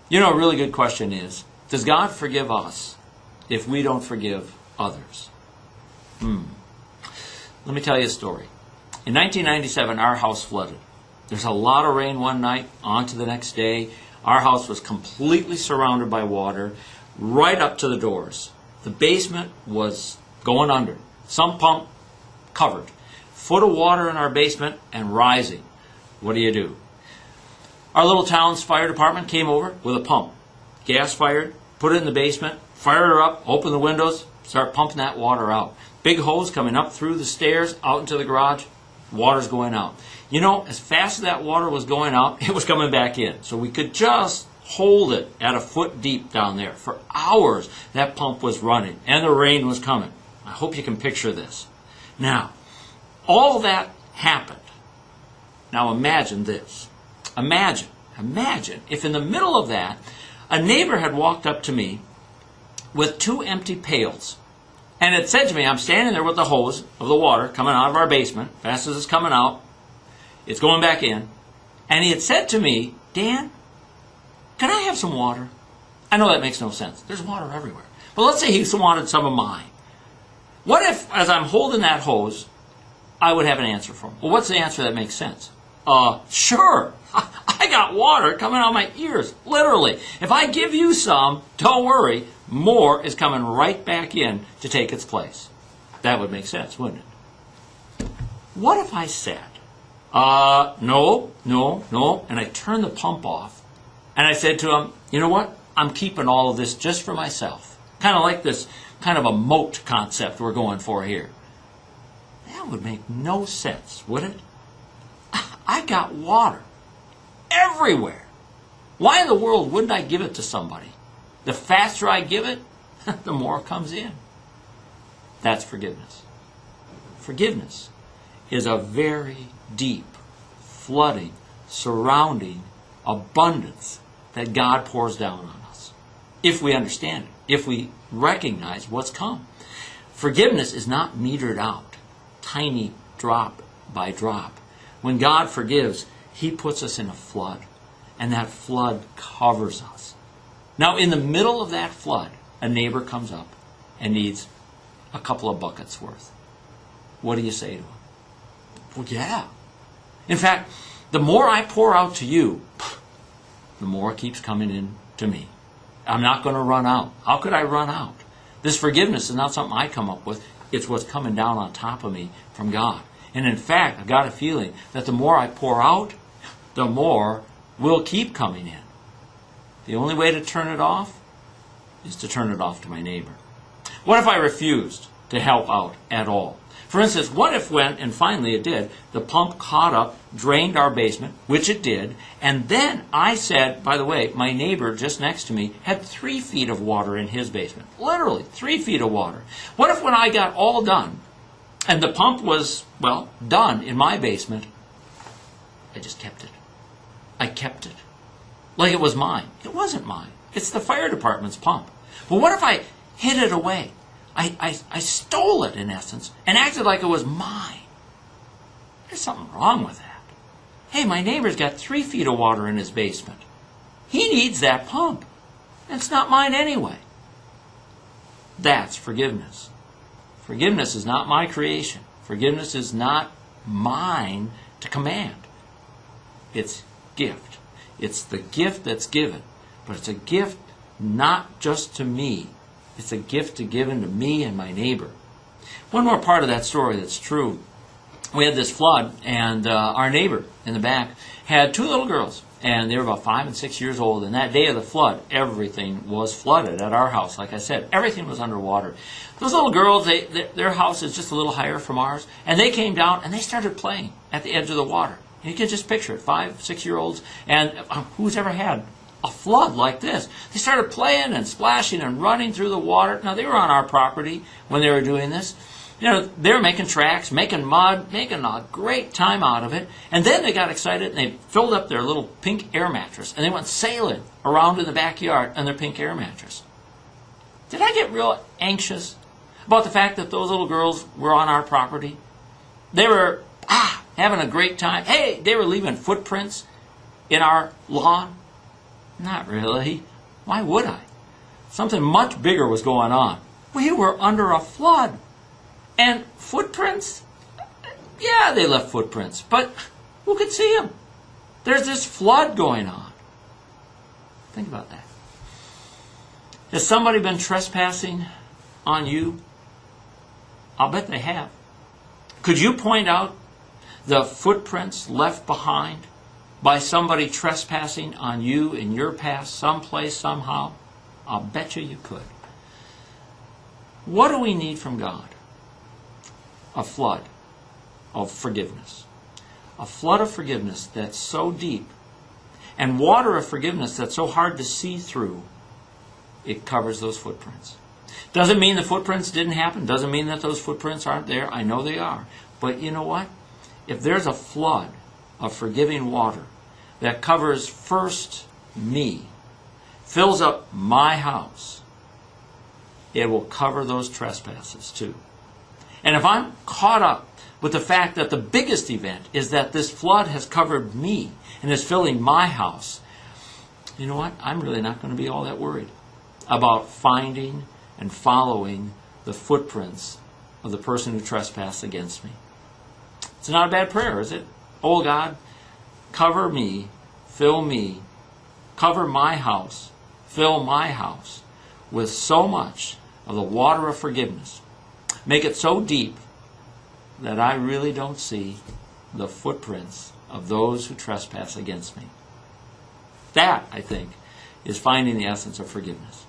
You know, a really good question is, does God forgive us if we don't forgive others? Let me tell you a story. In 1997, our house flooded. There's a lot of rain one night, on to the next day. Our house was completely surrounded by water, right up to the doors. The basement was going under. Some pump covered. Foot of water in our basement and rising. What do? Our little town's fire department came over with a pump. Gas fired, put it in the basement, fired her up, opened the windows, start pumping that water out. Big hose coming up through the stairs, out into the garage, water's going out. You know, as fast as that water was going out, it was coming back in. So we could just hold it at a foot deep down there. For hours, that pump was running, and the rain was coming. I hope you can picture this. Now, all that happened. Now imagine this. Imagine if in the middle of that, a neighbor had walked up to me with 2 empty pails and had said to me, I'm standing there with the hose of the water coming out of our basement, fast as it's coming out, it's going back in, and he had said to me, Dan, can I have some water? I know that makes no sense. There's water everywhere. But let's say he wanted some of mine. What if, as I'm holding that hose, I would have an answer for him? Well, what's the answer that makes sense? Sure. I got water coming out of my ears, literally. If I give you some, don't worry, more is coming right back in to take its place. That would make sense, wouldn't it? What if I said, no, and I turned the pump off, and I said to him, you know what? I'm keeping all of this just for myself. Kind of like this kind of a moat concept we're going for here. That would make no sense, would it? I got water everywhere. Why in the world wouldn't I give it to somebody? The faster I give it, the more it comes in. That's forgiveness. Forgiveness is a very deep, flooding, surrounding abundance that God pours down on us. If we understand it, if we recognize what's come. Forgiveness is not metered out, tiny drop by drop. When God forgives, He puts us in a flood, and that flood covers us. Now, in the middle of that flood, a neighbor comes up and needs a couple of buckets worth. What do you say to him? Well, yeah. In fact, the more I pour out to you, the more it keeps coming in to me. I'm not going to run out. How could I run out? This forgiveness is not something I come up with. It's what's coming down on top of me from God. And in fact, I've got a feeling that the more I pour out, the more will keep coming in. The only way to turn it off is to turn it off to my neighbor. What if I refused to help out at all? For instance, what if when, and finally it did, the pump caught up, drained our basement, which it did, and then I said, by the way, my neighbor just next to me had 3 feet of water in his basement. Literally, 3 feet of water. What if when I got all done, and the pump was, well, done in my basement, I just kept it. I kept it. Like it was mine. It wasn't mine. It's the fire department's pump. But what if I hid it away? I stole it, in essence, and acted like it was mine. There's something wrong with that. Hey, my neighbor's got 3 feet of water in his basement. He needs that pump. And it's not mine anyway. That's forgiveness. Forgiveness is not my creation. Forgiveness is not mine to command. It's gift. It's the gift that's given. But it's a gift not just to me. It's a gift given to me and my neighbor. One more part of that story that's true. We had this flood, and our neighbor in the back had 2 little girls, and they were about 5 and 6 years old. And that day of the flood, everything was flooded at our house. Like I said, everything was underwater. Those little girls, their house is just a little higher from ours, and they came down and they started playing at the edge of the water. And you can just picture it, 5, 6-year-olds, and who's ever had a flood like this? They started playing and splashing and running through the water. Now, they were on our property when they were doing this. You know, they were making tracks, making mud, making a great time out of it. And then they got excited and they filled up their little pink air mattress and they went sailing around in the backyard on their pink air mattress. Did I get real anxious about the fact that those little girls were on our property? They were having a great time. Hey, they were leaving footprints in our lawn. Not really. Why would I? Something much bigger was going on. We were under a flood. And footprints? Yeah, they left footprints, but who could see them? There's this flood going on. Think about that. Has somebody been trespassing on you? I'll bet they have. Could you point out the footprints left behind by somebody trespassing on you in your past, someplace, somehow? I'll bet you could. What do we need from God? A flood of forgiveness. A flood of forgiveness that's so deep, and water of forgiveness that's so hard to see through, it covers those footprints. Doesn't mean the footprints didn't happen. Doesn't mean that those footprints aren't there. I know they are. But you know what? If there's a flood of forgiving water that covers first me, fills up my house, it will cover those trespasses too. And if I'm caught up with the fact that the biggest event is that this flood has covered me and is filling my house, you know what? I'm really not going to be all that worried about finding and following the footprints of the person who trespassed against me. It's not a bad prayer, is it? Oh God, cover me, fill me, cover my house, fill my house with so much of the water of forgiveness. Make it so deep that I really don't see the footprints of those who trespass against me. That, I think, is finding the essence of forgiveness.